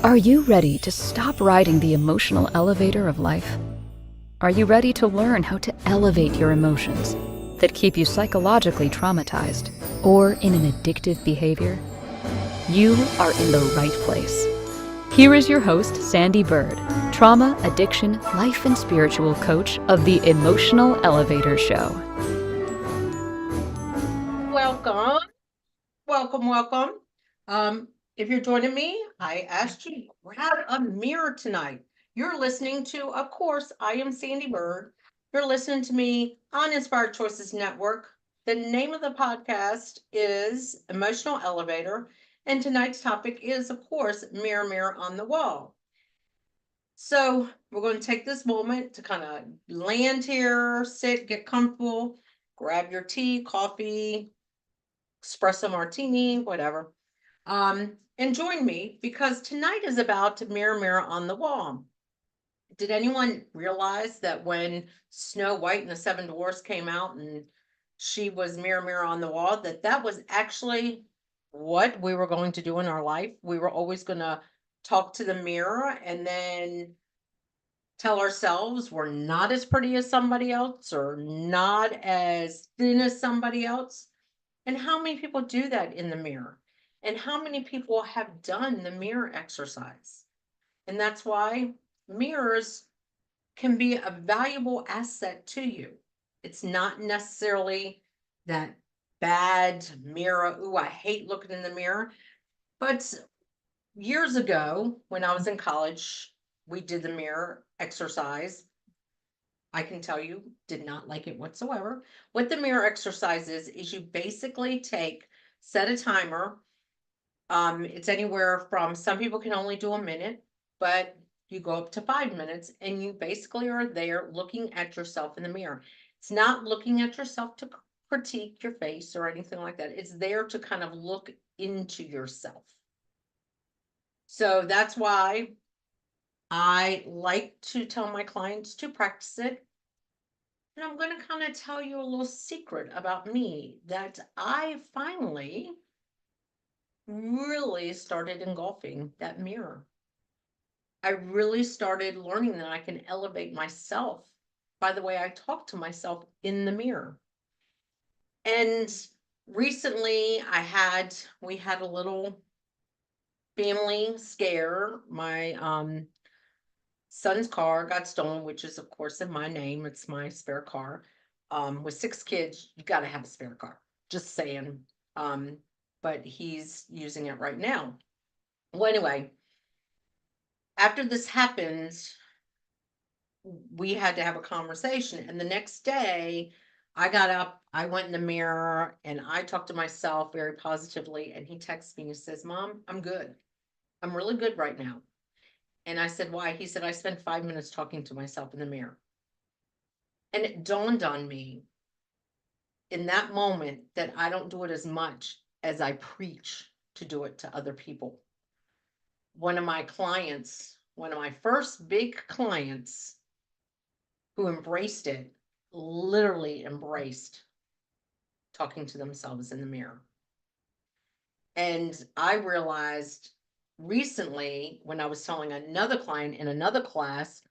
Are you ready to stop riding the emotional elevator of life? Are you ready to learn how to elevate your emotions that keep you psychologically traumatized or in an addictive behavior? You are in the right place. Here is your host, Sandee Byrd, trauma, addiction, life, and spiritual coach of the Emotional Elevator Show. Welcome, welcome. If you're joining me, I asked you to grab a mirror tonight. You're listening to, of course, I am Sandee Byrd. You're listening to me on Inspired Choices Network. The name of the podcast is Emotional Elevator, and tonight's topic is, of course, Mirror, Mirror on the Wall. So, we're going to take this moment to kind of land here, sit, get comfortable, grab your tea, coffee, espresso martini, whatever. And join me because tonight is about Mirror, Mirror on the Wall. Did anyone realize that when Snow White and the Seven Dwarfs came out and she was Mirror, Mirror on the Wall, that was actually what we were going to do in our life? We were always going to talk to the mirror and then tell ourselves we're not as pretty as somebody else or not as thin as somebody else. And how many people do that in the mirror? And how many people have done the mirror exercise? And that's why mirrors can be a valuable asset to you. It's not necessarily that bad mirror. Ooh, I hate looking in the mirror. But years ago, when I was in college, we did the mirror exercise. I can tell you, did not like it whatsoever. What the mirror exercise is you basically set a timer. It's anywhere from some people can only do a minute, but you go up to 5 minutes and you basically are there looking at yourself in the mirror. It's not looking at yourself to critique your face or anything like that. It's there to kind of look into yourself. So that's why I like to tell my clients to practice it. And I'm going to kind of tell you a little secret about me that I finally really started engulfing that mirror. I really started learning that I can elevate myself by the way I talk to myself in the mirror. And recently we had a little family scare. My son's car got stolen, which is of course in my name. It's my spare car. With 6 kids, you got to have a spare car. Just saying. Um, but he's using it right now. Well, anyway, after this happened, we had to have a conversation. And the next day, I got up, I went in the mirror, and I talked to myself very positively. And he texts me and says, Mom, I'm good. I'm really good right now. And I said, Why? He said, I spent 5 minutes talking to myself in the mirror. And it dawned on me in that moment that I don't do it as much as I preach to do it to other people. One of my first big clients who embraced it, literally embraced talking to themselves in the mirror. And I realized recently when I was telling another client in another class,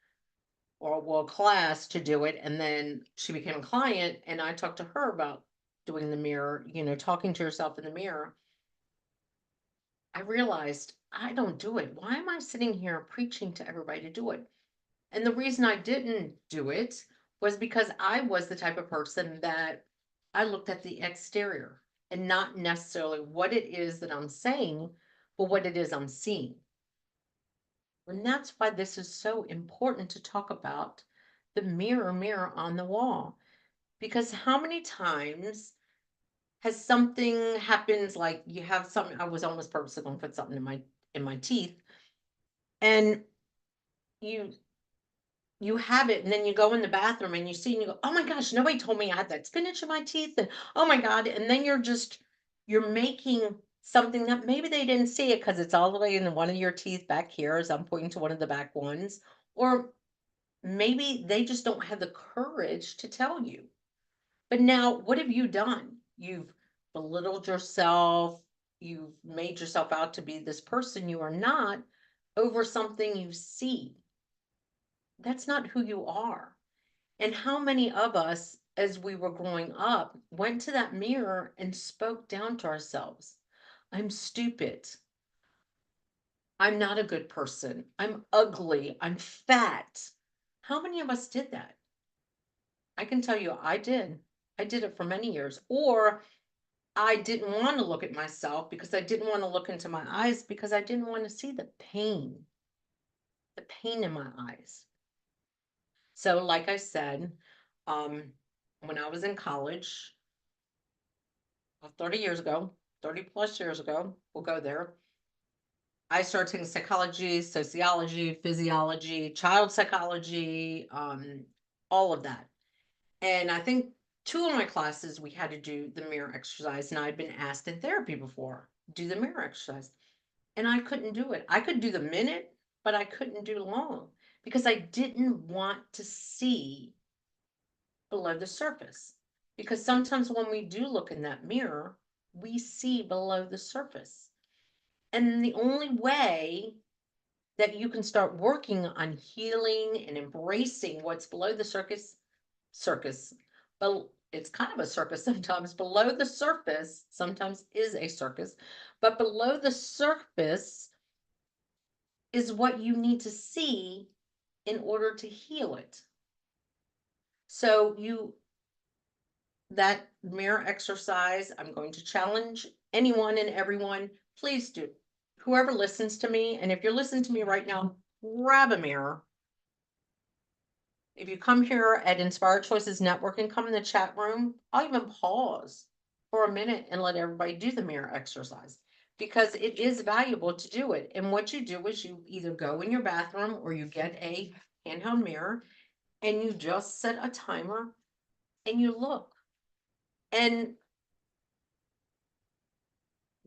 or well, class to do it, and then she became a client, and I talked to her about doing the mirror, talking to yourself in the mirror. I realized I don't do it. Why am I sitting here preaching to everybody to do it? And the reason I didn't do it was because I was the type of person that I looked at the exterior and not necessarily what it is that I'm saying, but what it is I'm seeing. And that's why this is so important to talk about the mirror, mirror on the wall. Because how many times has something happens like you have something, I was almost purposely going to put something in my teeth, and you you have it, and then you go in the bathroom and you see and you go, oh my gosh, nobody told me I had that spinach in my teeth, and oh my god, and then you're making something that maybe they didn't see it because it's all the way in one of your teeth back here, as I'm pointing to one of the back ones, or maybe they just don't have the courage to tell you. But now what have you done? You've belittled yourself, you've made yourself out to be this person you are not, over something you see. That's not who you are. And how many of us, as we were growing up, went to that mirror and spoke down to ourselves? I'm stupid. I'm not a good person. I'm ugly. I'm fat. How many of us did that? I can tell you I did. I did it for many years. Or I didn't want to look at myself because I didn't want to look into my eyes because I didn't want to see the pain in my eyes. So, like I said, um, when I was in college, 30 years ago, 30 plus years ago, we'll go there. I started taking psychology, sociology, physiology, child psychology, all of that. And I think two of my classes we had to do the mirror exercise, and I'd been asked in therapy before, do the mirror exercise. And I couldn't do it. I could do the minute, but I couldn't do long because I didn't want to see below the surface. Because sometimes when we do look in that mirror, we see below the surface. And the only way that you can start working on healing and embracing what's below the circus, but it's kind of a circus sometimes. Below the surface sometimes is a circus, but below the surface is what you need to see in order to heal it. So that mirror exercise, I'm going to challenge anyone and everyone, please do. Whoever listens to me, and if you're listening to me right now, grab a mirror. If you come here at Inspired Choices Network and come in the chat room, I'll even pause for a minute and let everybody do the mirror exercise because it is valuable to do it. And what you do is you either go in your bathroom or you get a handheld mirror and you just set a timer and you look. And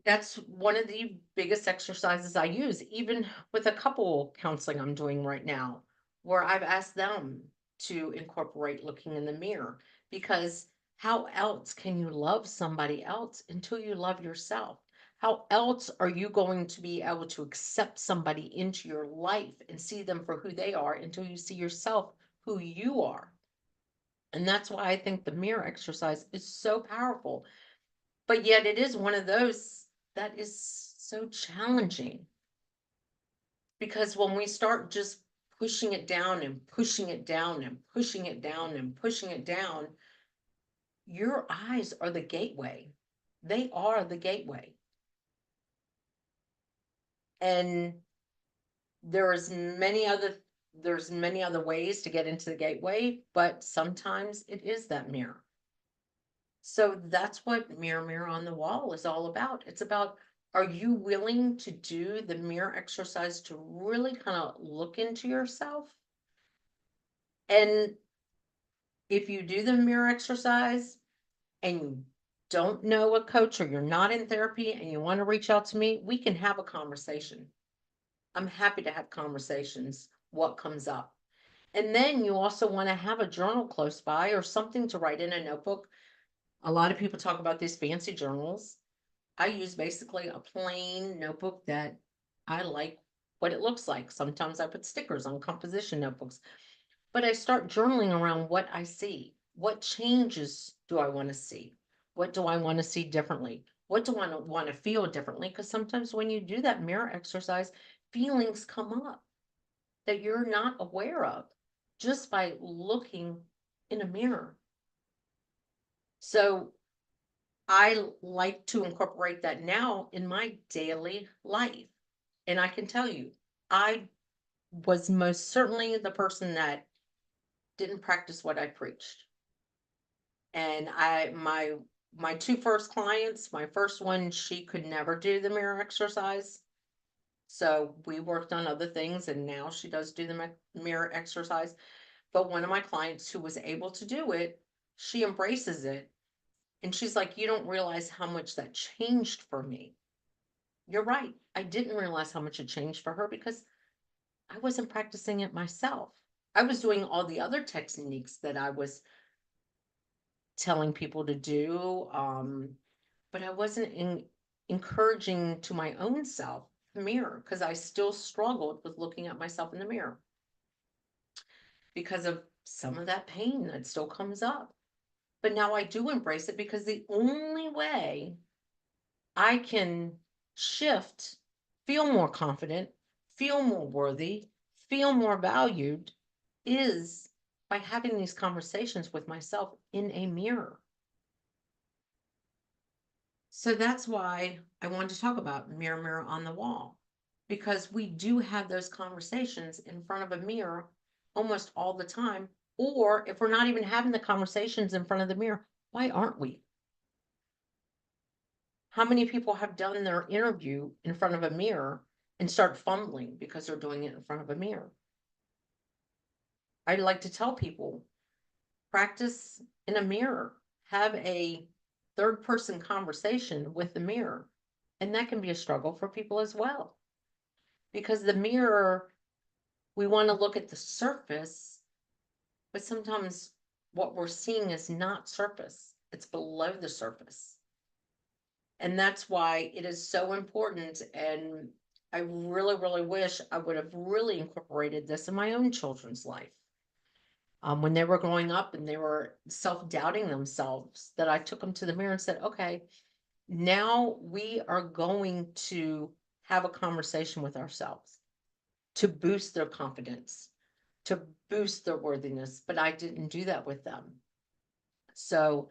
that's one of the biggest exercises I use, even with a couple counseling I'm doing right now, where I've asked them to incorporate looking in the mirror. Because how else can you love somebody else until you love yourself? How else are you going to be able to accept somebody into your life and see them for who they are until you see yourself who you are? And that's why I think the mirror exercise is so powerful. But yet it is one of those that is so challenging because when we start just pushing it down and pushing it down and pushing it down and pushing it down, your eyes are the gateway. They are the gateway. And there's many other there's many other ways to get into the gateway, but sometimes it is that mirror. So that's what Mirror Mirror on the Wall is all about. It's about, are you willing to do the mirror exercise to really kind of look into yourself? And if you do the mirror exercise and you don't know a coach or you're not in therapy and you want to reach out to me, we can have a conversation. I'm happy to have conversations, what comes up. And then you also want to have a journal close by or something to write in a notebook. A lot of people talk about these fancy journals. I use basically a plain notebook that I like what it looks like. Sometimes I put stickers on composition notebooks, but I start journaling around what I see. What changes do I want to see? What do I want to see differently? What do I want to feel differently? Because sometimes when you do that mirror exercise, feelings come up that you're not aware of just by looking in a mirror. So I like to incorporate that now in my daily life. And I can tell you, I was most certainly the person that didn't practice what I preached. And my two first clients, my first one, she could never do the mirror exercise. So we worked on other things and now she does do the mirror exercise. But one of my clients who was able to do it, she embraces it. And she's like, you don't realize how much that changed for me. You're right. I didn't realize how much it changed for her because I wasn't practicing it myself. I was doing all the other techniques that I was telling people to do, but I wasn't encouraging to my own self the mirror because I still struggled with looking at myself in the mirror because of some of that pain that still comes up. But now I do embrace it because the only way I can shift, feel more confident, feel more worthy, feel more valued is by having these conversations with myself in a mirror. So that's why I wanted to talk about mirror, mirror on the wall, because we do have those conversations in front of a mirror almost all the time. Or if we're not even having the conversations in front of the mirror, why aren't we? How many people have done their interview in front of a mirror and start fumbling because they're doing it in front of a mirror? I like to tell people, practice in a mirror, have a third person conversation with the mirror. And that can be a struggle for people as well. Because the mirror, we want to look at the surface, but sometimes what we're seeing is not surface, it's below the surface. And that's why it is so important. And I really, really wish I would have really incorporated this in my own children's life. When they were growing up and they were self-doubting themselves, that I took them to the mirror and said, okay, now we are going to have a conversation with ourselves to boost their confidence, to boost their worthiness. But I didn't do that with them. So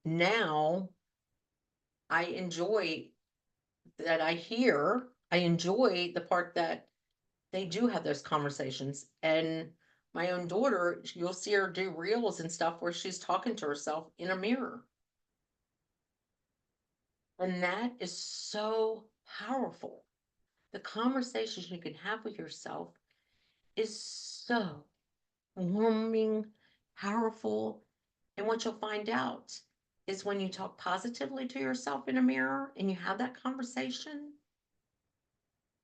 now I enjoy that I enjoy the part that they do have those conversations. And my own daughter, you'll see her do reels and stuff where she's talking to herself in a mirror. And that is so powerful. The conversations you can have with yourself is so warming, powerful. And what you'll find out is when you talk positively to yourself in a mirror and you have that conversation,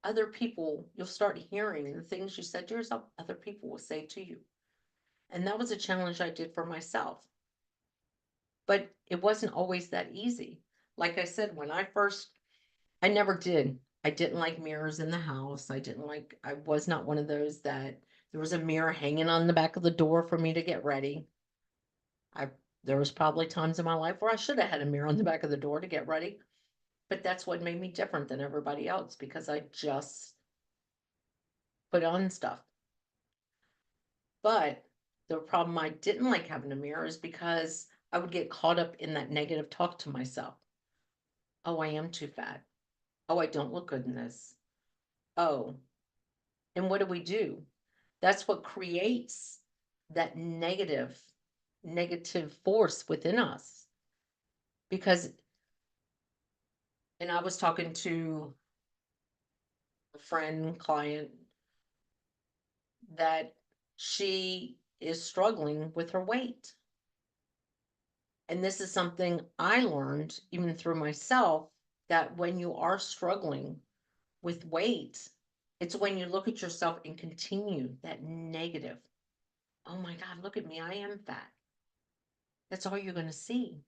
other people, you'll start hearing the things you said to yourself, other people will say to you. And that was a challenge I did for myself. But it wasn't always that easy. Like I said, I never did. I didn't like mirrors in the house. I was not one of those that there was a mirror hanging on the back of the door for me to get ready. I, there was probably times in my life where I should have had a mirror on the back of the door to get ready. But that's what made me different than everybody else because I just put on stuff. But the problem I didn't like having a mirror is because I would get caught up in that negative talk to myself. Oh, I am too fat. Oh, I don't look good in this. Oh, and what do? That's what creates that negative force within us. Because, and I was talking to a friend, client, that she is struggling with her weight. And this is something I learned even through myself, that when you are struggling with weight, it's when you look at yourself and continue that negative. Oh my God, look at me, I am fat. That's all you're going to see.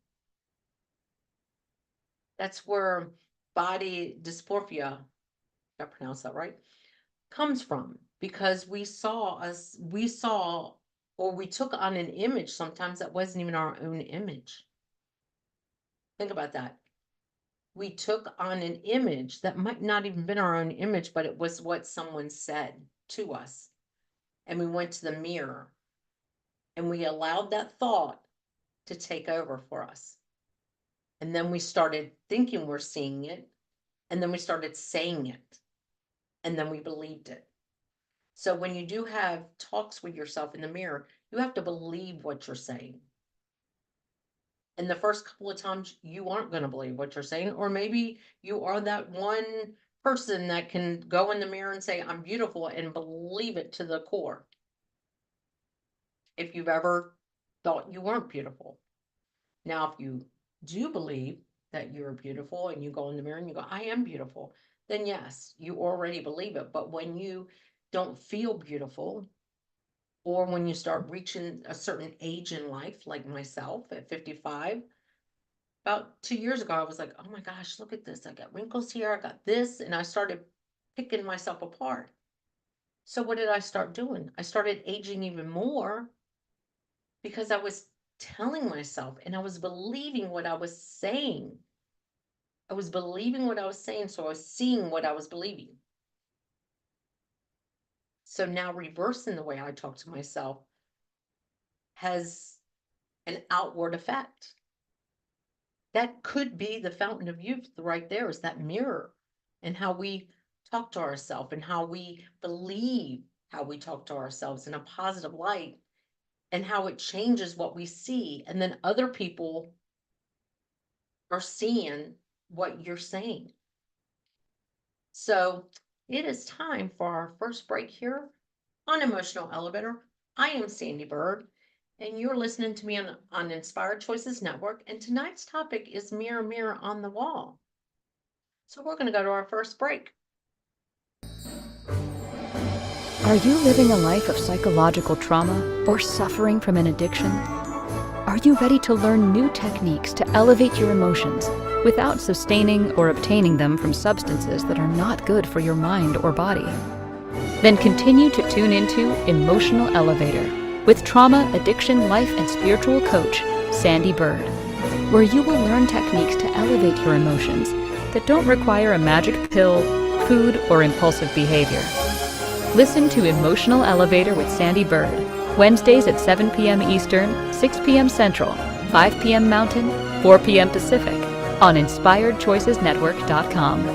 That's where body dysmorphia, if I pronounce that right, comes from, because we saw, or we took on an image sometimes that wasn't even our own image. Think about that. We took on an image that might not even been our own image, but it was what someone said to us. And we went to the mirror and we allowed that thought to take over for us. And then we started thinking we're seeing it. And then we started saying it. And then we believed it. So when you do have talks with yourself in the mirror, you have to believe what you're saying. And the first couple of times you aren't going to believe what you're saying, or maybe you are that one person that can go in the mirror and say, I'm beautiful, and believe it to the core. If you've ever thought you weren't beautiful. Now, if you do believe that you're beautiful and you go in the mirror and you go, I am beautiful, then yes, you already believe it. But when you don't feel beautiful, or when you start reaching a certain age in life, like myself at 55, about 2 years ago, I was like, oh my gosh, look at this. I got wrinkles here. I got this. And I started picking myself apart. So what did I start doing? I started aging even more because I was telling myself and I was believing what I was saying. I was believing what I was saying. So I was seeing what I was believing. So now reversing the way I talk to myself has an outward effect. That could be the fountain of youth right there, is that mirror, and how we talk to ourselves and how we believe how we talk to ourselves in a positive light, and how it changes what we see. And then other people are seeing what you're saying. So it is time for our first break here on Emotional Elevator. I am Sandee Byrd, and you're listening to me on Inspired Choices Network. And tonight's topic is Mirror, Mirror on the Wall. So we're going to go to our first break. Are you living a life of psychological trauma or suffering from an addiction? Are you ready to learn new techniques to elevate your emotions without sustaining or obtaining them from substances that are not good for your mind or body? Then continue to tune into Emotional Elevator with trauma, addiction, life, and spiritual coach, Sandee Byrd, where you will learn techniques to elevate your emotions that don't require a magic pill, food, or impulsive behavior. Listen to Emotional Elevator with Sandee Byrd, Wednesdays at 7 p.m. Eastern, 6 p.m. Central, 5 p.m. Mountain, 4 p.m. Pacific, on InspiredChoicesNetwork.com.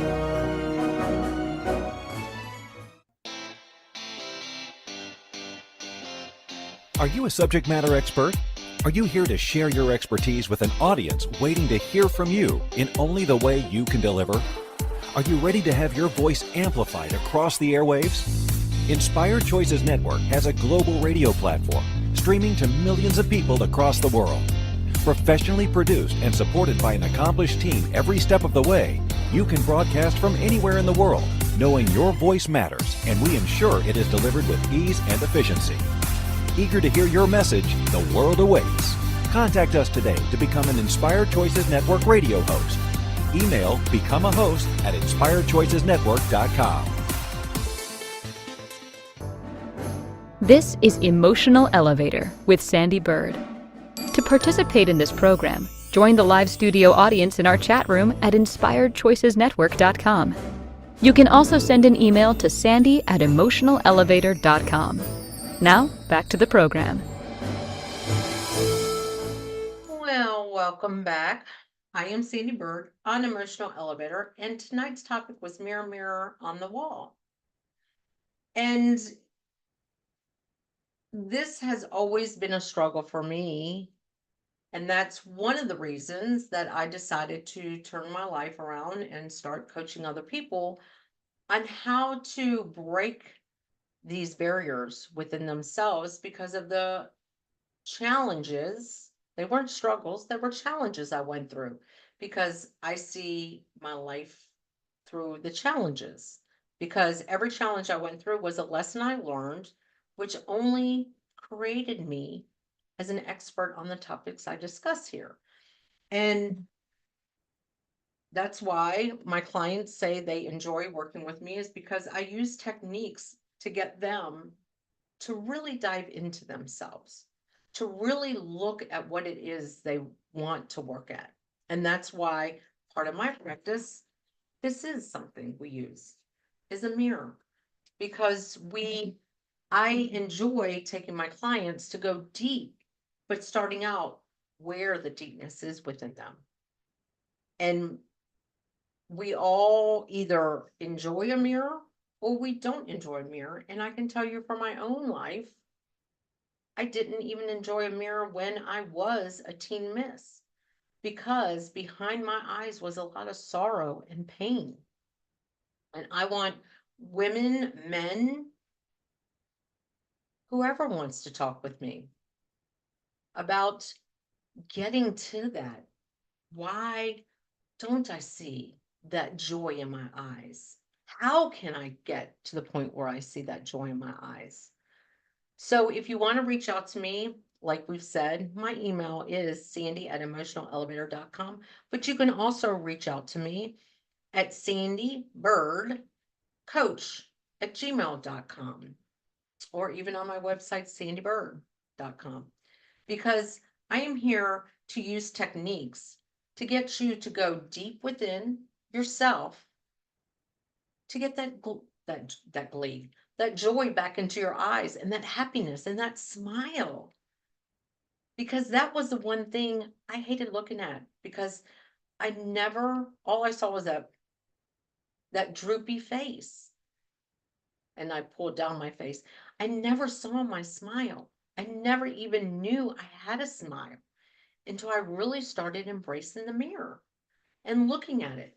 Are you a subject matter expert? Are you here to share your expertise with an audience waiting to hear from you in only the way you can deliver? Are you ready to have your voice amplified across the airwaves? Inspired Choices Network has a global radio platform streaming to millions of people across the world. Professionally produced and supported by an accomplished team every step of the way, you can broadcast from anywhere in the world, knowing your voice matters, and we ensure it is delivered with ease and efficiency. Eager to hear your message, the world awaits. Contact us today to become an Inspired Choices Network radio host. Email becomeahost@inspiredchoicesnetwork.com. This is Emotional Elevator with Sandee Byrd. To participate in this program, join the live studio audience in our chat room at InspiredChoicesNetwork.com. You can also send an email to sandy@emotionalelevator.com. Now, back to the program. Well, welcome back. I am Sandee Byrd on Emotional Elevator, and tonight's topic was Mirror, Mirror on the Wall. And this has always been a struggle for me. And that's one of the reasons that I decided to turn my life around and start coaching other people on how to break these barriers within themselves because of the challenges. They weren't struggles, they were challenges I went through, because I see my life through the challenges. Because every challenge I went through was a lesson I learned, which only created me as an expert on the topics I discuss here. And that's why my clients say they enjoy working with me, is because I use techniques to get them to really dive into themselves, to really look at what it is they want to work at. And that's why part of my practice, this is something we use, is a mirror, because I enjoy taking my clients to go deep, but starting out where the deepness is within them. And we all either enjoy a mirror or we don't enjoy a mirror. And I can tell you from my own life, I didn't even enjoy a mirror when I was a teen miss, because behind my eyes was a lot of sorrow and pain. And I want women, men, whoever wants to talk with me about getting to that. Why don't I see that joy in my eyes? How can I get to the point where I see that joy in my eyes? So if you want to reach out to me, like we've said, my email is sandy@emotionalelevator.com, but you can also reach out to me at sandybirdcoach@gmail.com, or even on my website, sandybird.com, because I am here to use techniques to get you to go deep within yourself, to get that glee, that joy back into your eyes, and that happiness and that smile. Because that was the one thing I hated looking at, because I never, all I saw was that droopy face. And I pulled down my face. I never saw my smile. I never even knew I had a smile until I really started embracing the mirror and looking at it.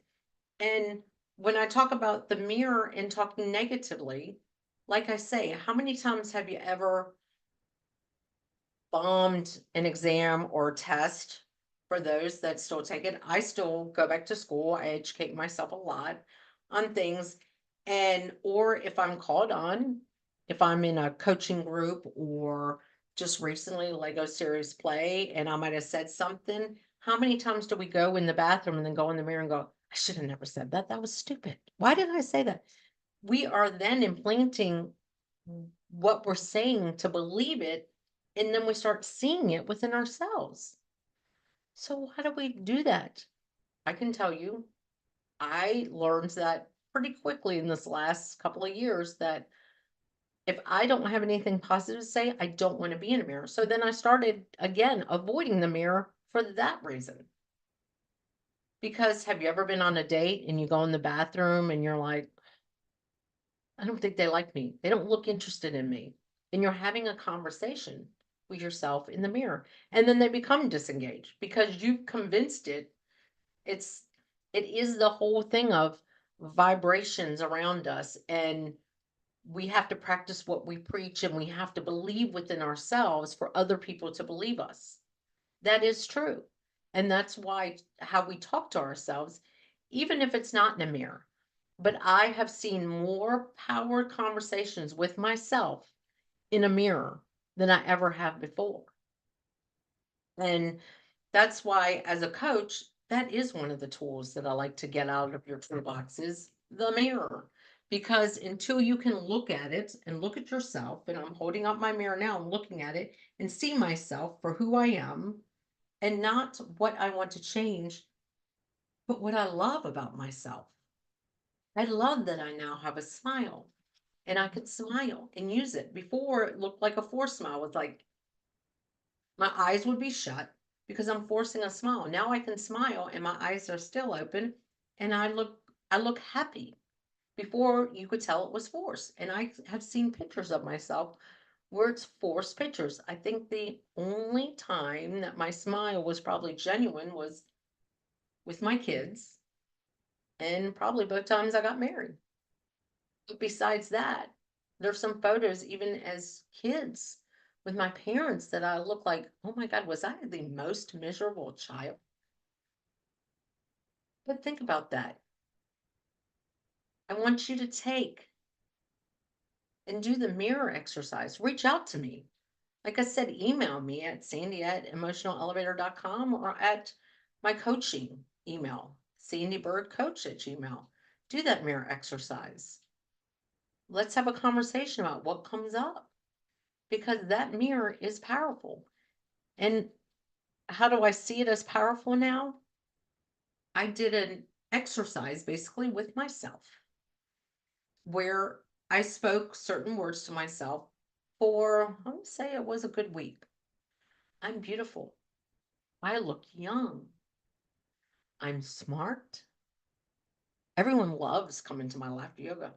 And when I talk about the mirror and talking negatively, like I say, how many times have you ever bombed an exam or test? For those that still take it, I still go back to school. I educate myself a lot on things. And, or if I'm called on, if I'm in a coaching group, or just recently Lego series play, and I might have said something, how many times do we go in the bathroom and then go in the mirror and go, I should have never said that. That was stupid. Why did I say that? We are then implanting what we're saying to believe it, and then we start seeing it within ourselves. So how do we do that? I can tell you, I learned that pretty quickly in this last couple of years, that if I don't have anything positive to say, I don't want to be in a mirror. So then I started again avoiding the mirror for that reason. Because have you ever been on a date and you go in the bathroom and you're like, I don't think they like me. They don't look interested in me. And you're having a conversation with yourself in the mirror. And then they become disengaged because you've convinced it. It's, it is the whole thing of vibrations around us. And we have to practice what we preach, and we have to believe within ourselves for other people to believe us. That is true. And that's why how we talk to ourselves, even if it's not in a mirror. But I have seen more power conversations with myself in a mirror than I ever have before. And that's why, as a coach, that is one of the tools that I like to get out of your toolbox, is the mirror. Because until you can look at it and look at yourself, and I'm holding up my mirror now and looking at it and see myself for who I am, and not what I want to change, but what I love about myself. I love that I now have a smile, and I could smile and use it. Before, it looked like a forced smile, with like my eyes would be shut because I'm forcing a smile. Now I can smile and my eyes are still open, and I look happy. Before, you could tell it was forced. And I have seen pictures of myself where it's forced pictures. I think the only time that my smile was probably genuine was with my kids, and probably both times I got married. But besides that, there's some photos even as kids with my parents that I look like, oh my God, was I the most miserable child? But think about that. I want you to take and do the mirror exercise. Reach out to me. Like I said, email me at sandy@emotionalelevator.com, or at my coaching email, sandybirdcoach@gmail. Do that mirror exercise. Let's have a conversation about what comes up, because that mirror is powerful. And how do I see it as powerful now? I did an exercise basically with myself where I spoke certain words to myself for, I would say it was a good week. I'm beautiful. I look young. I'm smart. Everyone loves coming to my laughter yoga.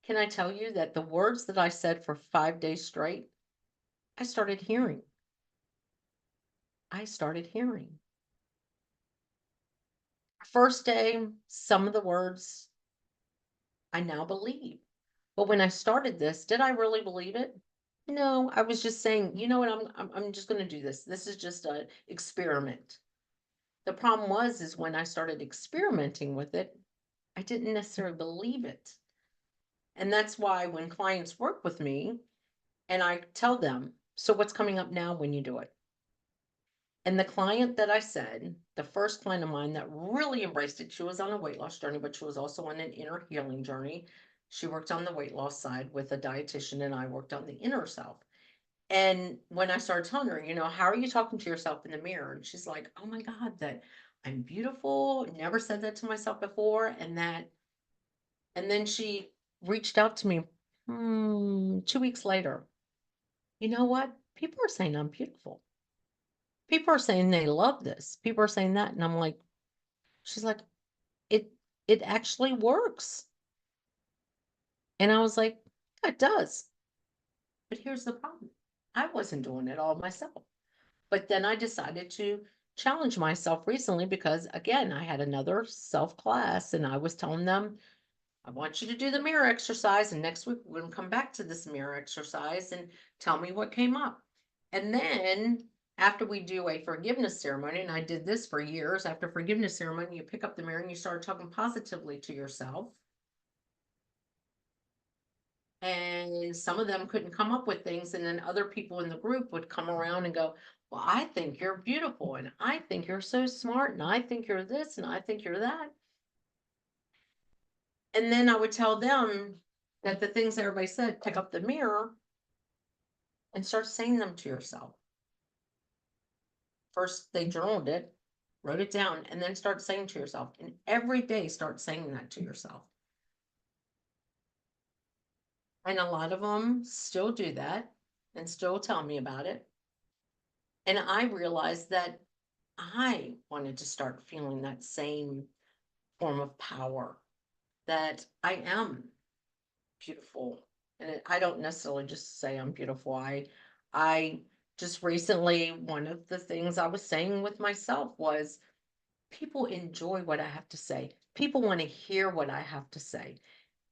Can I tell you that the words that I said for 5 days straight, I started hearing. I started hearing. First day, some of the words I now believe. But when I started this, did I really believe it? No, I was just saying, you know what, I'm just going to do this. This is just an experiment. The problem is when I started experimenting with it, I didn't necessarily believe it. And that's why when clients work with me and I tell them, So what's coming up now when you do it? And the client that I said, the first client of mine that really embraced it, she was on a weight loss journey, but she was also on an inner healing journey. She worked on the weight loss side with a dietitian, and I worked on the inner self. And when I started telling her, how are you talking to yourself in the mirror? And she's like, oh my God, that I'm beautiful. Never said that to myself before. And then she reached out to me 2 weeks later. You know what? People are saying I'm beautiful. People are saying they love this. People are saying that. And I'm like, she's like, it it actually works. And I was like, yeah, it does. But here's the problem. I wasn't doing it all myself. But then I decided to challenge myself recently because, again, I had another self class and I was telling them, I want you to do the mirror exercise. And next week, we're going to come back to this mirror exercise and tell me what came up. And then after we do a forgiveness ceremony, and I did this for years, after forgiveness ceremony, you pick up the mirror and you start talking positively to yourself. And some of them couldn't come up with things, and then other people in the group would come around and go, well, I think you're beautiful, and I think you're so smart, and I think you're this, and I think you're that. And then I would tell them that the things everybody said, pick up the mirror and start saying them to yourself. First they journaled it, wrote it down, and then start saying to yourself, and every day start saying that to yourself. And a lot of them still do that and still tell me about it. And I realized that I wanted to start feeling that same form of power, that I am beautiful. And I don't necessarily just say I'm beautiful. I just recently, one of the things I was saying with myself was, people enjoy what I have to say. People want to hear what I have to say.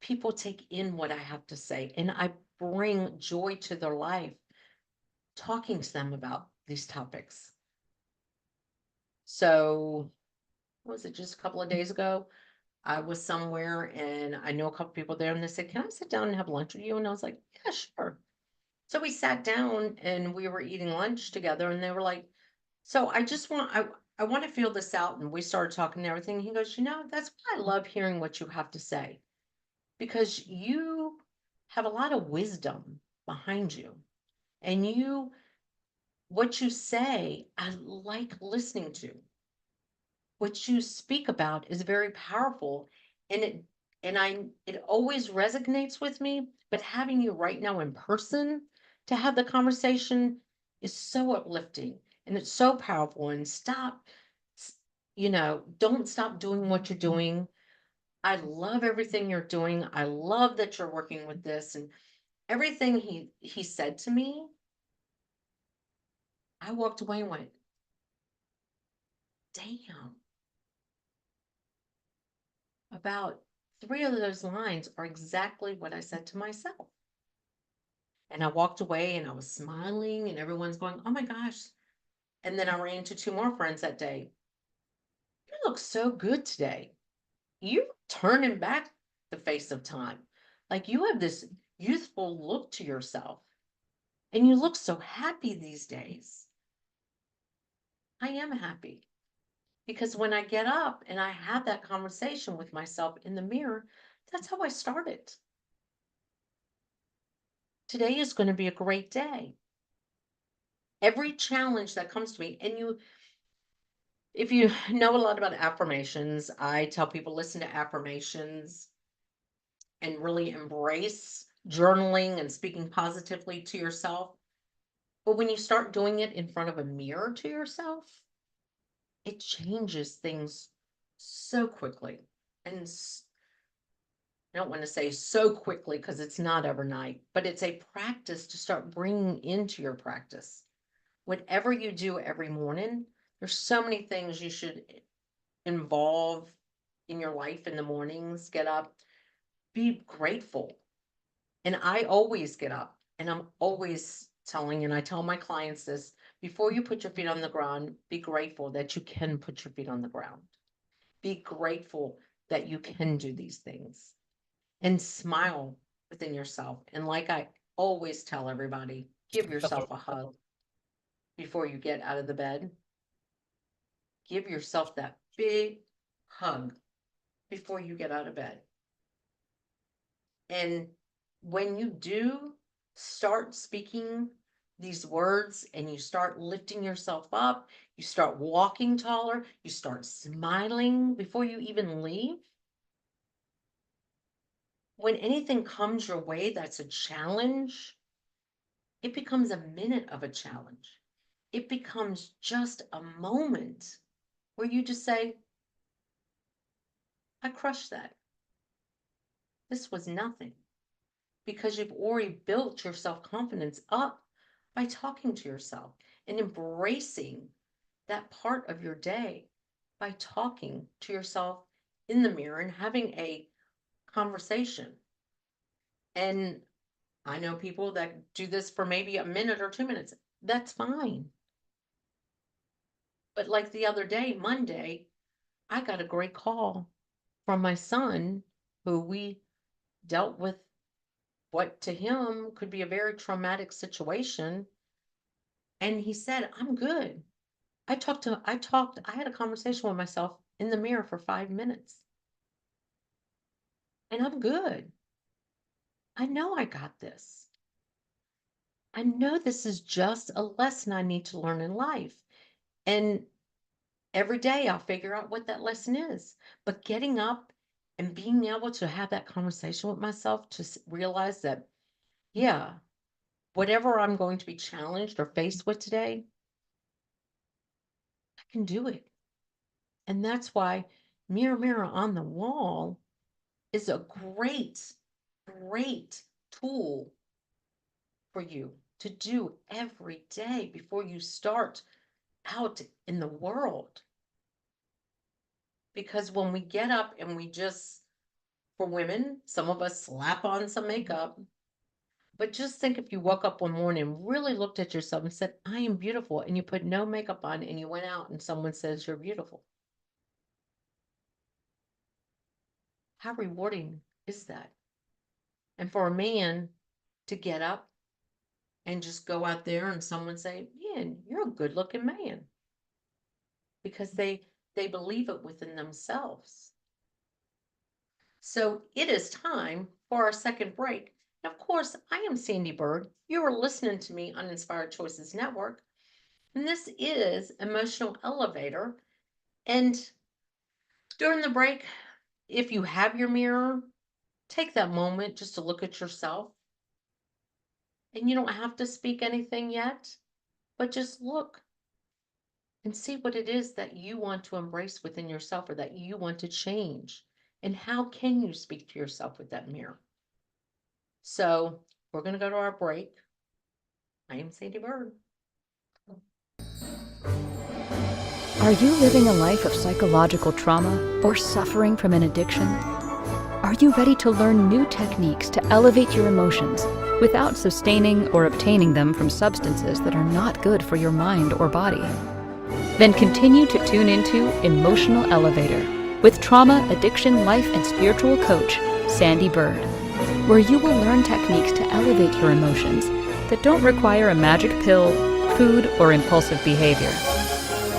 People take in what I have to say, and I bring joy to their life talking to them about these topics. So, what was it, just a couple of days ago? I was somewhere and I know a couple people there, and they said, can I sit down and have lunch with you? And I was like, yeah, sure. So we sat down and we were eating lunch together, and they were like, so I want to feel this out. And we started talking and everything. He goes, that's why I love hearing what you have to say, because you have a lot of wisdom behind you, and what you say, I like listening to. What you speak about is very powerful, and it always resonates with me. But having you right now in person to have the conversation is so uplifting, and it's so powerful. And don't stop doing what you're doing. I love everything you're doing. I love that you're working with this, and everything he said to me. I walked away and went, damn. About 3 of those lines are exactly what I said to myself. And I walked away and I was smiling, and everyone's going, oh my gosh. And then I ran into 2 more friends that day. You look so good today. You're turning back the face of time. Like, you have this youthful look to yourself, and you look so happy these days. I am happy because when I get up and I have that conversation with myself in the mirror, that's how I started. Today is going to be a great day. Every challenge that comes to me, and if you know a lot about affirmations, I tell people, listen to affirmations and really embrace journaling and speaking positively to yourself. But when you start doing it in front of a mirror to yourself, it changes things so quickly. And I don't want to say so quickly because it's not overnight, but it's a practice to start bringing into your practice. Whatever you do every morning, there's so many things you should involve in your life in the mornings. Get up, be grateful. And I always get up and I'm always telling, and I tell my clients this, before you put your feet on the ground, be grateful that you can put your feet on the ground. Be grateful that you can do these things, and smile within yourself. And like I always tell everybody, Give yourself a hug before you get out of the bed. Give yourself that big hug before you get out of bed. And when you do start speaking these words and you start lifting yourself up, you start walking taller, you start smiling before you even leave. When anything comes your way that's a challenge, it becomes a minute of a challenge. It becomes just a moment where you just say, I crushed that. This was nothing. Because you've already built your self-confidence up by talking to yourself and embracing that part of your day by talking to yourself in the mirror and having a conversation. And I know people that do this for maybe a minute or 2 minutes. That's fine. But like the other day, Monday, I got a great call from my son who we dealt with what to him could be a very traumatic situation. And he said, I'm good. I had a conversation with myself in the mirror for 5 minutes. And I'm good. I know I got this. I know this is just a lesson I need to learn in life. And every day I'll figure out what that lesson is. But getting up and being able to have that conversation with myself to realize that, yeah, whatever I'm going to be challenged or faced with today, I can do it. And that's why Mirror, Mirror on the Wall is a great, great tool for you to do every day before you start out in the world. Because when we get up and we just, for women, some of us slap on some makeup. But just think if you woke up one morning and really looked at yourself and said, I am beautiful, and you put no makeup on and you went out and someone says you're beautiful. How rewarding is that? And for a man to get up and just go out there and someone say, man, you're a good looking man. Because they believe it within themselves. So it is time for our second break. And of course, I am Sandee Byrd. You are listening to me on Inspired Choices Network. And this is Emotional Elevator. And during the break, if you have your mirror, take that moment just to look at yourself. And you don't have to speak anything yet, but just look and see what it is that you want to embrace within yourself or that you want to change. And how can you speak to yourself with that mirror? So we're going to go to our break. I am Sandee Byrd. Are you living a life of psychological trauma or suffering from an addiction? Are you ready to learn new techniques to elevate your emotions without sustaining or obtaining them from substances that are not good for your mind or body? Then continue to tune into Emotional Elevator with trauma, addiction, life, and spiritual coach, Sandee Byrd, where you will learn techniques to elevate your emotions that don't require a magic pill, food, or impulsive behavior.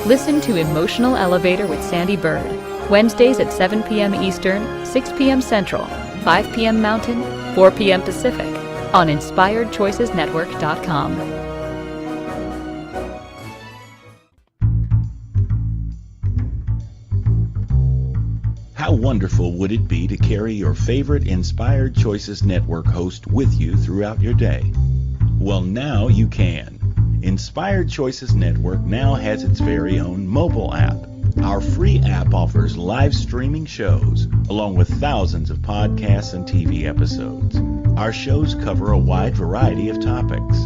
Listen to Emotional Elevator with Sandee Byrd, Wednesdays at 7 p.m. Eastern, 6 p.m. Central, 5 p.m. Mountain, 4 p.m. Pacific, on InspiredChoicesNetwork.com. How wonderful would it be to carry your favorite Inspired Choices Network host with you throughout your day? Well, now you can. Inspired Choices Network now has its very own mobile app. Our free app offers live streaming shows, along with thousands of podcasts and TV episodes. Our shows cover a wide variety of topics.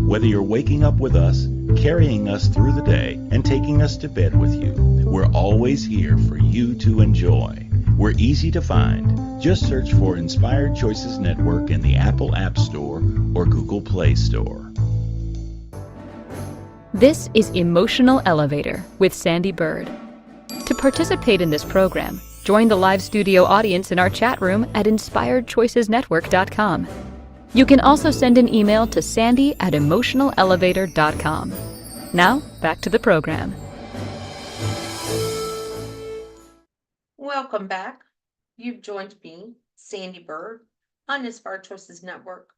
Whether you're waking up with us, carrying us through the day, and taking us to bed with you, we're always here for you to enjoy. We're easy to find. Just search for Inspired Choices Network in the Apple App Store or Google Play Store. This is Emotional Elevator with Sandee Byrd. To participate in this program, join the live studio audience in our chat room at InspiredChoicesNetwork.com. You can also send an email to Sandee@emotionalelevator.com. Now, back to the program. Welcome back. You've joined me, Sandee Byrd, on Inspired Choices Network.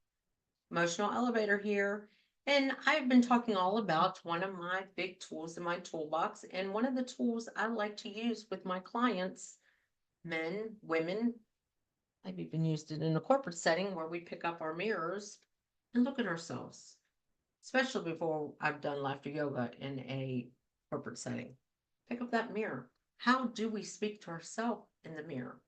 Emotional Elevator here. And I've been talking all about one of my big tools in my toolbox. And one of the tools I like to use with my clients, men, women, I've even used it in a corporate setting where we pick up our mirrors and look at ourselves, especially before I've done laughter yoga in a corporate setting. Pick up that mirror. How do we speak to ourselves in the mirror?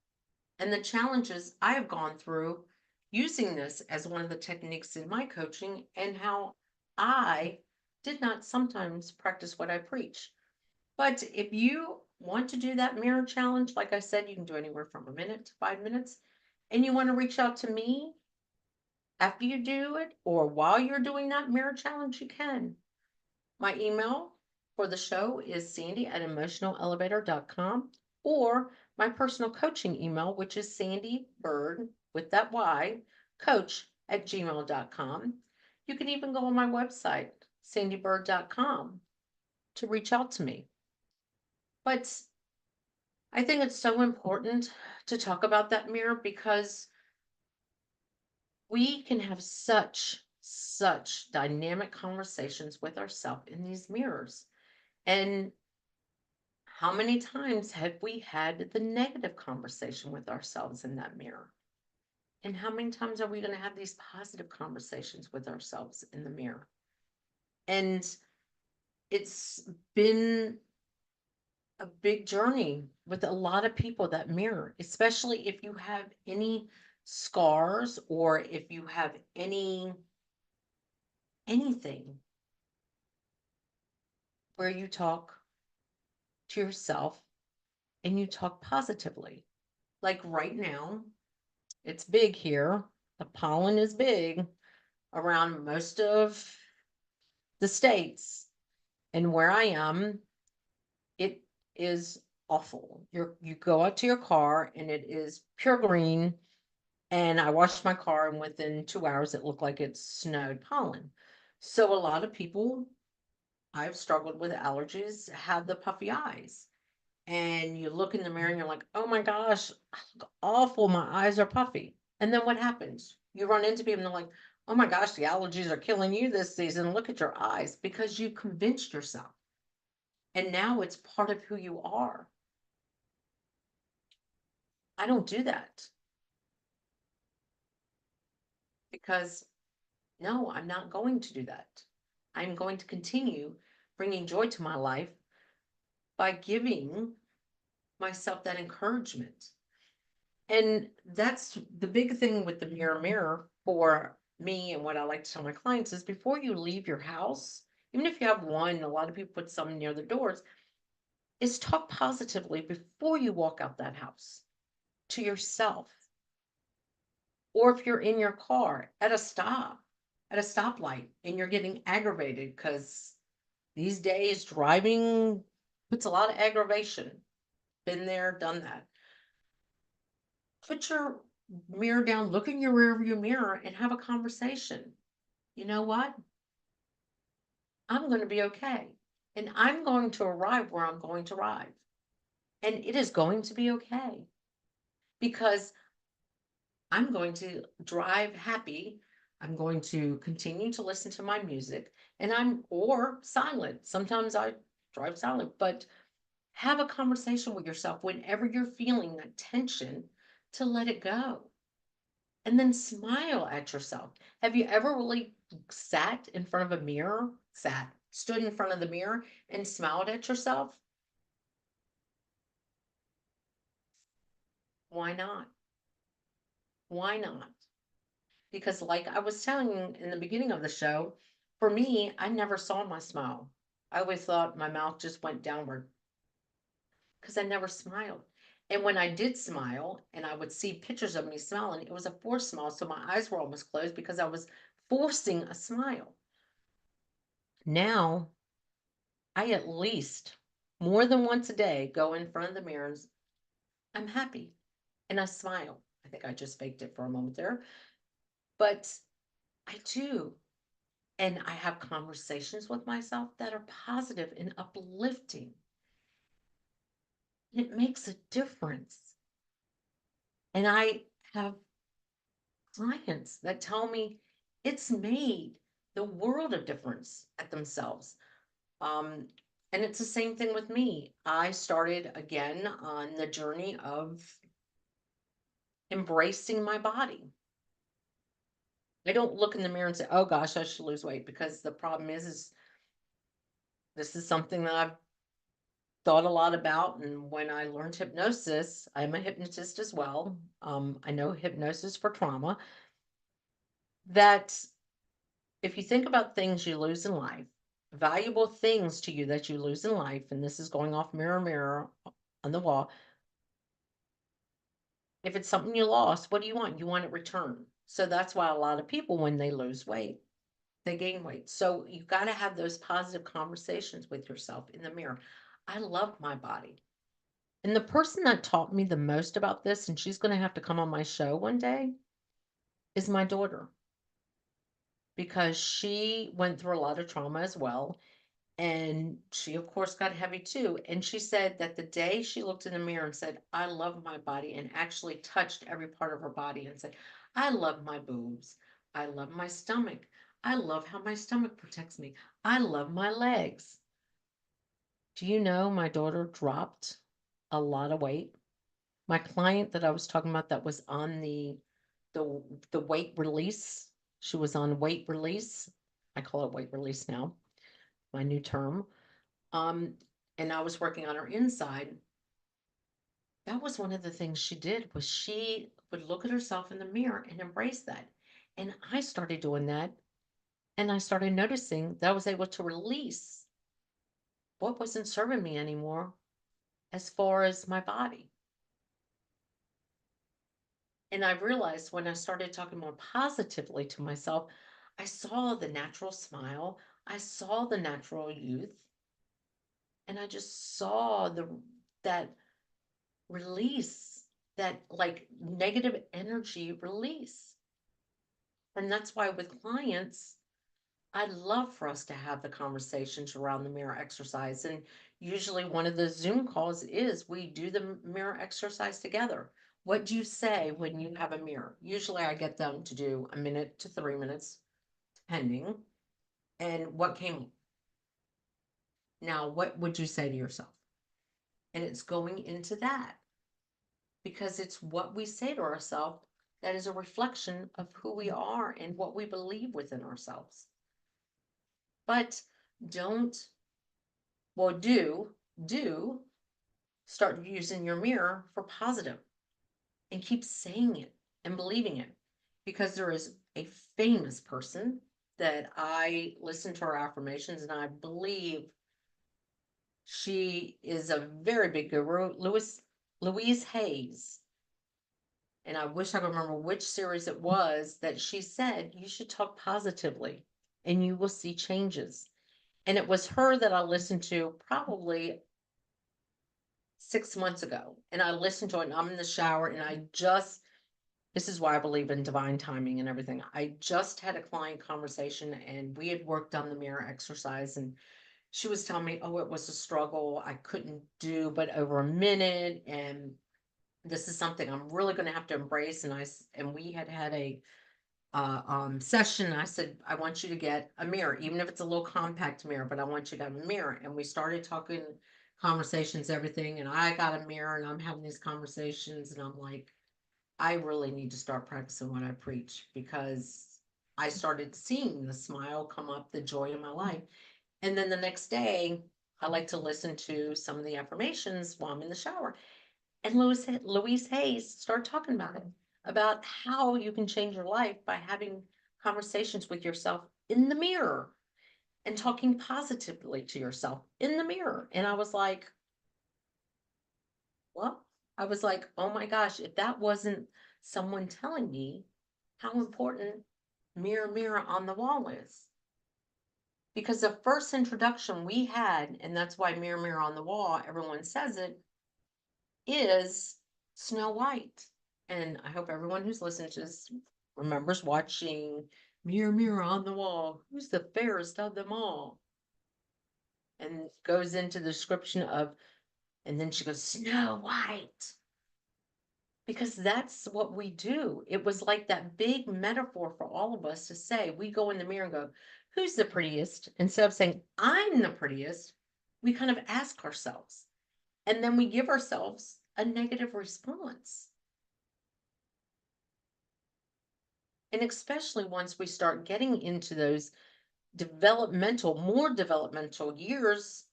And the challenges I have gone through using this as one of the techniques in my coaching, and how I did not sometimes practice what I preach. But if you want to do that mirror challenge, like I said, you can do anywhere from a minute to 5 minutes, and you want to reach out to me after you do it or while you're doing that mirror challenge, you can. My email for the show is Sandee@emotionalelevator.com, or my personal coaching email, which is SandeeByrd with that Y, coach@gmail.com. You can even go on my website, sandeebyrd.com, to reach out to me. But I think it's so important to talk about that mirror, because we can have such dynamic conversations with ourselves in these mirrors. And how many times have we had the negative conversation with ourselves in that mirror? And how many times are we going to have these positive conversations with ourselves in the mirror? And it's been a big journey with a lot of people, that mirror, especially if you have any scars, or if you have anything where you talk to yourself and you talk positively. Like right now, it's big here. The pollen is big around most of the states. And where I am, it is awful. You go out to your car and it is pure green. And I washed my car, and within 2 hours, it looked like it snowed pollen. So a lot of people, I've struggled with allergies, have the puffy eyes. And you look in the mirror and you're like, oh my gosh, I look awful. My eyes are puffy. And then what happens? You run into people and they're like, oh my gosh, the allergies are killing you this season. Look at your eyes, because you convinced yourself. And now it's part of who you are. I don't do that, because no, I'm not going to do that. I'm going to continue bringing joy to my life by giving myself that encouragement. And that's the big thing with the mirror for me, and what I like to tell my clients is, before you leave your house, even if you have one, a lot of people put some near the doors, is talk positively before you walk out that house to yourself. Or if you're in your car at a stoplight, and you're getting aggravated, because these days driving puts a lot of aggravation. Been there, done that. Put your mirror down, look in your rearview mirror, and have a conversation. You know what? I'm going to be okay. And I'm going to arrive where I'm going to arrive. And it is going to be okay, because I'm going to drive happy. I'm going to continue to listen to my music, or silent. Sometimes I drive silent, but have a conversation with yourself whenever you're feeling that tension, to let it go. And then smile at yourself. Have you ever really stood in front of the mirror and smiled at yourself? Why not? Why not? Because, like I was telling you in the beginning of the show, for me, I never saw my smile. I always thought my mouth just went downward, because I never smiled. And when I did smile, and I would see pictures of me smiling, it was a forced smile. So my eyes were almost closed, because I was forcing a smile. Now, I at least more than once a day go in front of the mirrors. I'm happy and I smile. I think I just faked it for a moment there. But I do. And I have conversations with myself that are positive and uplifting. It makes a difference. And I have clients that tell me it's made the world of difference at themselves. Um, and it's the same thing with me. I started again on the journey of embracing my body. I don't look in the mirror and say, "Oh gosh, I should lose weight," because the problem is this is something that I've thought a lot about. And when I learned hypnosis, I'm a hypnotist as well. I know hypnosis for trauma. That if you think about things you lose in life, valuable things to you that you lose in life, and this is going off mirror, mirror on the wall. If it's something you lost, what do you want? You want it returned. So that's why a lot of people, when they lose weight, they gain weight. So you got to have those positive conversations with yourself in the mirror. I love my body. And the person that taught me the most about this, and she's going to have to come on my show one day, is my daughter, because she went through a lot of trauma as well. And she, of course, got heavy too. And she said that the day she looked in the mirror and said, "I love my body," and actually touched every part of her body and said, "I love my boobs. I love my stomach. I love how my stomach protects me. I love my legs." Do you know my daughter dropped a lot of weight? My client that I was talking about that was on the the weight release, she was on weight release. I call it weight release now, my new term. Um, and I was working on her inside. That was one of the things she did, was she would look at herself in the mirror and embrace that. And I started doing that, and I started noticing that I was able to release what wasn't serving me anymore as far as my body. And I realized when I started talking more positively to myself, I saw the natural smile, I saw the natural youth, and I just saw that release, that like negative energy release. And that's why with clients, I'd love for us to have the conversations around the mirror exercise. And usually one of the Zoom calls is we do the mirror exercise together. What do you say when you have a mirror? Usually I get them to do a minute to 3 minutes, depending. And what came up? Now, what would you say to yourself? And it's going into that, because it's what we say to ourselves that is a reflection of who we are and what we believe within ourselves. But don't, well, do start using your mirror for positive, and keep saying it and believing it. Because there is a famous person that I listen to her affirmations, and I believe she is a very big guru, Louise Hayes. And I wish I could remember which series it was that she said you should talk positively and you will see changes. And it was her that I listened to probably 6 months ago. And I listened to it, and I'm in the shower, and this is why I believe in divine timing and everything. I just had a client conversation, and we had worked on the mirror exercise, and she was telling me, "Oh, it was a struggle. I couldn't do but over a minute. And this is something I'm really going to have to embrace." And we had a session. I said, "I want you to get a mirror, even if it's a little compact mirror, but I want you to have a mirror." And we started talking conversations, everything. And I got a mirror, and I'm having these conversations, and I'm like, I really need to start practicing what I preach, because I started seeing the smile come up, the joy in my life. And then the next day, I like to listen to some of the affirmations while I'm in the shower. And Louise Hayes started talking about it, about how you can change your life by having conversations with yourself in the mirror and talking positively to yourself in the mirror. And I was like, what? I was like, oh my gosh, if that wasn't someone telling me how important mirror, mirror on the wall is. Because the first introduction we had, and that's why mirror, mirror on the wall, everyone says it, is Snow White. And I hope everyone who's listened to this remembers watching Mirror, mirror on the wall, who's the fairest of them all? And goes into the description of, and then she goes, Snow White. Because that's what we do. It was like that big metaphor for all of us to say, we go in the mirror and go, who's the prettiest? Instead of saying, I'm the prettiest, we kind of ask ourselves. And then we give ourselves a negative response. And especially once we start getting into those more developmental years,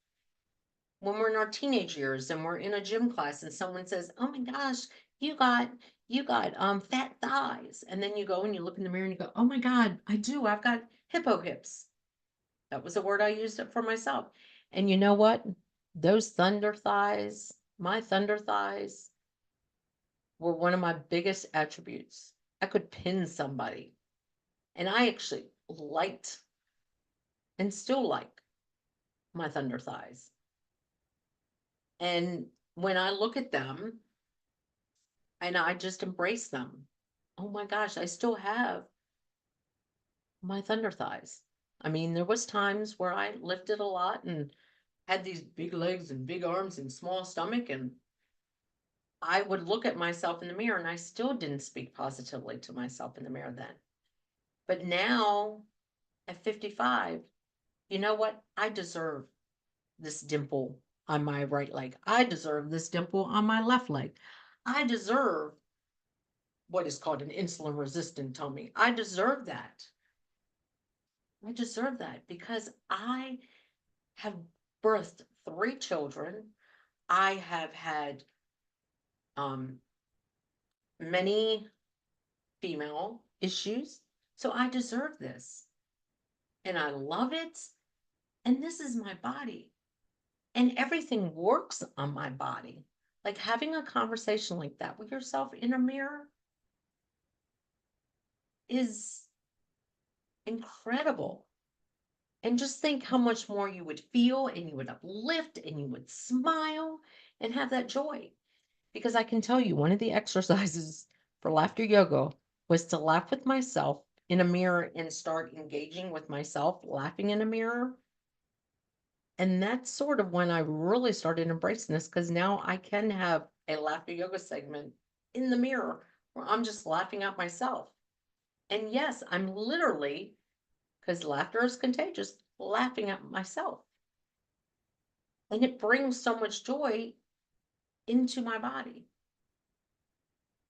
when we're in our teenage years and we're in a gym class and someone says, oh my gosh, you got fat thighs. And then you go and you look in the mirror and you go, oh my God, I do. I've got hippo hips. That was a word I used it for myself. And you know what? Those thunder thighs, my thunder thighs, were one of my biggest attributes. I could pin somebody. And I actually liked and still like my thunder thighs. And when I look at them and I just embrace them, oh my gosh, I still have my thunder thighs. I mean, there was times where I lifted a lot and had these big legs and big arms and small stomach, and I would look at myself in the mirror and I still didn't speak positively to myself in the mirror then. But now at 55, you know what? I deserve this dimple on my right leg. I deserve this dimple on my left leg. I deserve what is called an insulin resistant tummy. I deserve that. I deserve that because I have birthed 3 children. I have had um, many female issues. So I deserve this. And I love it. And this is my body. And everything works on my body. Like having a conversation like that with yourself in a mirror is incredible. And just think how much more you would feel and you would uplift and you would smile and have that joy. Because I can tell you, one of the exercises for laughter yoga was to laugh with myself in a mirror and start engaging with myself, laughing in a mirror. And that's sort of when I really started embracing this because now I can have a laughter yoga segment in the mirror where I'm just laughing at myself. And yes, I'm literally, because laughter is contagious, laughing at myself. And it brings so much joy into my body.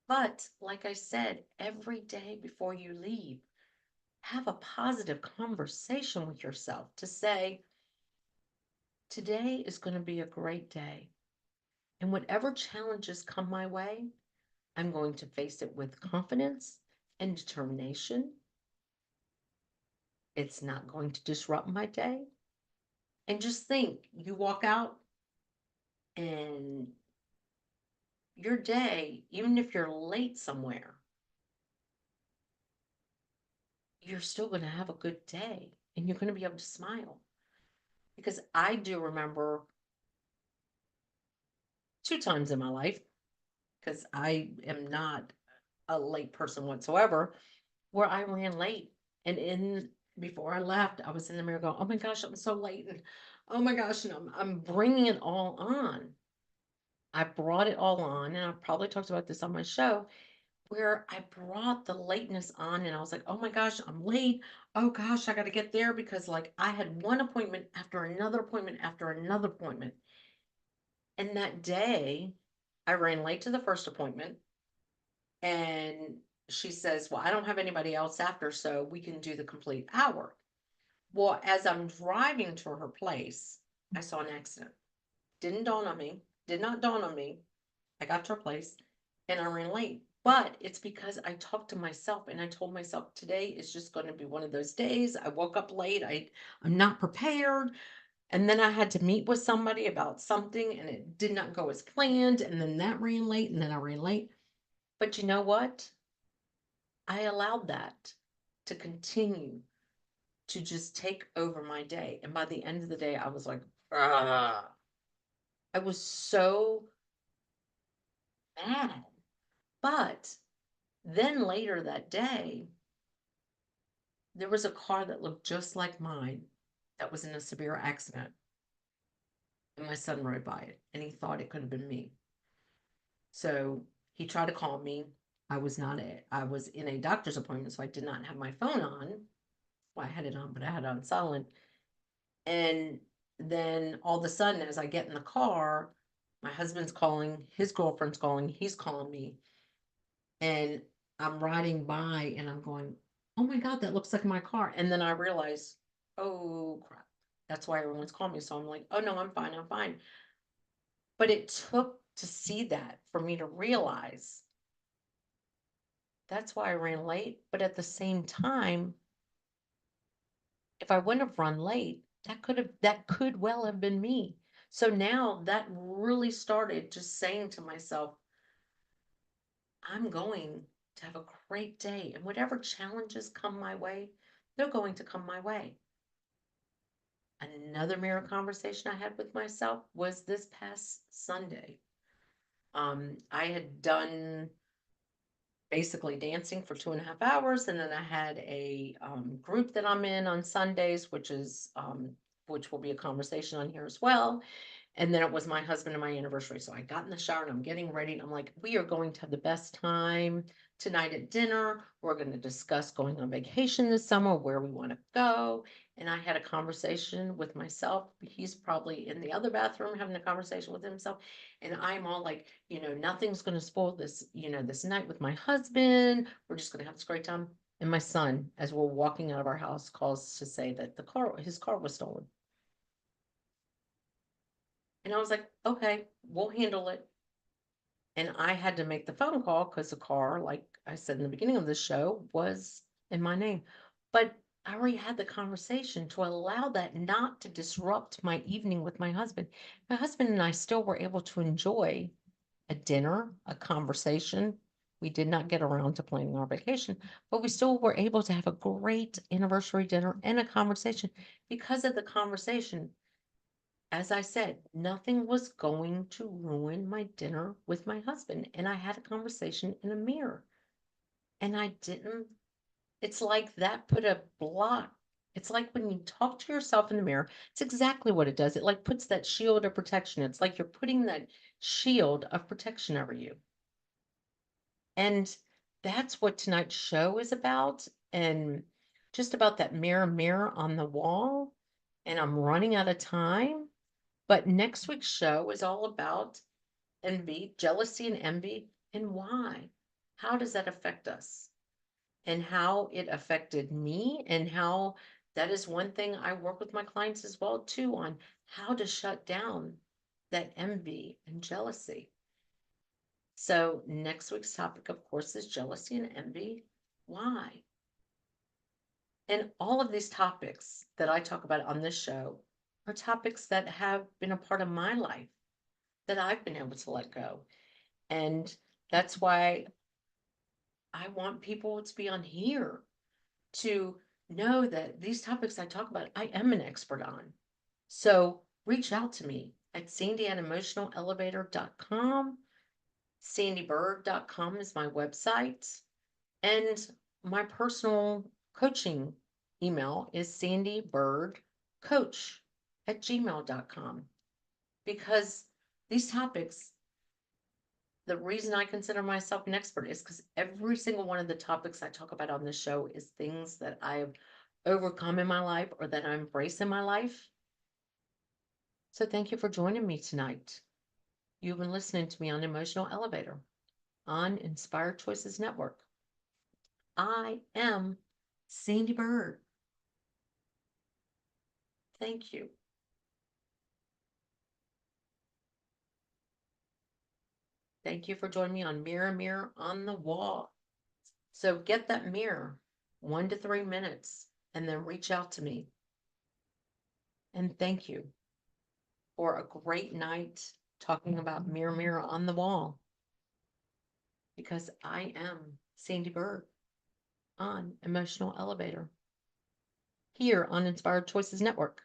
But like I said, every day before you leave, have a positive conversation with yourself to say, today is going to be a great day. And whatever challenges come my way, I'm going to face it with confidence and determination. It's not going to disrupt my day. And just think, you walk out and your day, even if you're late somewhere, you're still going to have a good day and you're going to be able to smile. Because I do remember 2 times in my life, because I am not a late person whatsoever, where I ran late. And before I left, I was in the mirror going, oh my gosh, I'm so late. And oh my gosh, and I'm bringing it all on. I brought it all on. And I probably talked about this on my show where I brought the lateness on and I was like, oh my gosh, I'm late. Oh gosh, I got to get there because like I had one appointment after another appointment after another appointment. And that day, I ran late to the first appointment. And she says, well, I don't have anybody else after, so we can do the complete hour. Well, as I'm driving to her place, I saw an accident. Did not dawn on me. I got to her place and I ran late. But it's because I talked to myself and I told myself today is just going to be one of those days. I woke up late. I'm not prepared. And then I had to meet with somebody about something and it did not go as planned. And then that ran late and then I ran late. But you know what? I allowed that to continue to just take over my day. And by the end of the day, I was like, ah. I was so mad. But then later that day, there was a car that looked just like mine that was in a severe accident. And my son rode by it and he thought it could have been me. So he tried to call me. I was in a doctor's appointment, so I did not have my phone on. Well, I had it on, but I had it on silent. And then all of a sudden, as I get in the car, my husband's calling, his girlfriend's calling, he's calling me. And I'm riding by and I'm going, oh my God, that looks like my car. And then I realize, oh crap, that's why everyone's calling me. So I'm like, oh no, I'm fine, I'm fine. But it took to see that for me to realize that's why I ran late. But at the same time, if I wouldn't have run late, that could well have been me. So now that really started just saying to myself, I'm going to have a great day, and whatever challenges come my way, they're going to come my way. Another mirror conversation I had with myself was this past Sunday. I had done basically dancing for 2.5 hours, and then I had a group that I'm in on Sundays, which will be a conversation on here as well. And then it was my husband and my anniversary. So I got in the shower and I'm getting ready. And I'm like, we are going to have the best time tonight at dinner. We're going to discuss going on vacation this summer, where we want to go. And I had a conversation with myself. He's probably in the other bathroom having a conversation with himself. And I'm all like, nothing's going to spoil this, this night with my husband. We're just going to have this great time. And my son, as we're walking out of our house, calls to say that his car was stolen. And I was like, okay, we'll handle it. And I had to make the phone call because the car, like I said in the beginning of the show, was in my name. But I already had the conversation to allow that not to disrupt my evening with my husband. My husband and I still were able to enjoy a dinner, a conversation. We did not get around to planning our vacation, but we still were able to have a great anniversary dinner and a conversation because of the conversation. As I said, nothing was going to ruin my dinner with my husband. And I had a conversation in a mirror. And I didn't, it's like that put a block. It's like when you talk to yourself in the mirror, it's exactly what it does. It like puts that shield of protection. It's like you're putting that shield of protection over you. And that's what tonight's show is about. And just about that mirror on the wall. And I'm running out of time. But next week's show is all about envy, jealousy and envy, and why. How does that affect us? And how it affected me, and how that is one thing I work with my clients as well too, on how to shut down that envy and jealousy. So next week's topic, of course, is jealousy and envy. Why? And all of these topics that I talk about on this show are topics that have been a part of my life that I've been able to let go. And that's why I want people to be on here to know that these topics I talk about, I am an expert on. So reach out to me at Sandee@emotionalelevator.com. SandeeByrd.com is my website. And my personal coaching email is sandeebirdcoach@gmail.com. Because these topics, the reason I consider myself an expert is because every single one of the topics I talk about on this show is things that I've overcome in my life or that I embrace in my life. So thank you for joining me tonight. You've been listening to me on Emotional Elevator on Inspired Choices Network. I am Sandee Byrd. Thank you. Thank you for joining me on Mirror on the Wall. So get that mirror 1 to 3 minutes and then reach out to me. And thank you for a great night talking about Mirror on the Wall. Because I am Sandee Byrd on Emotional Elevator here on Inspired Choices Network.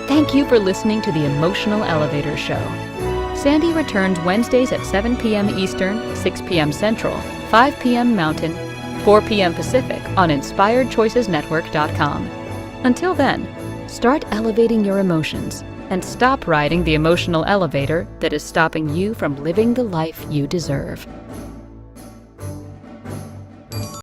Thank you for listening to the Emotional Elevator Show. Sandee returns Wednesdays at 7 p.m. Eastern, 6 p.m. Central, 5 p.m. Mountain, 4 p.m. Pacific on InspiredChoicesNetwork.com. Until then, start elevating your emotions and stop riding the emotional elevator that is stopping you from living the life you deserve.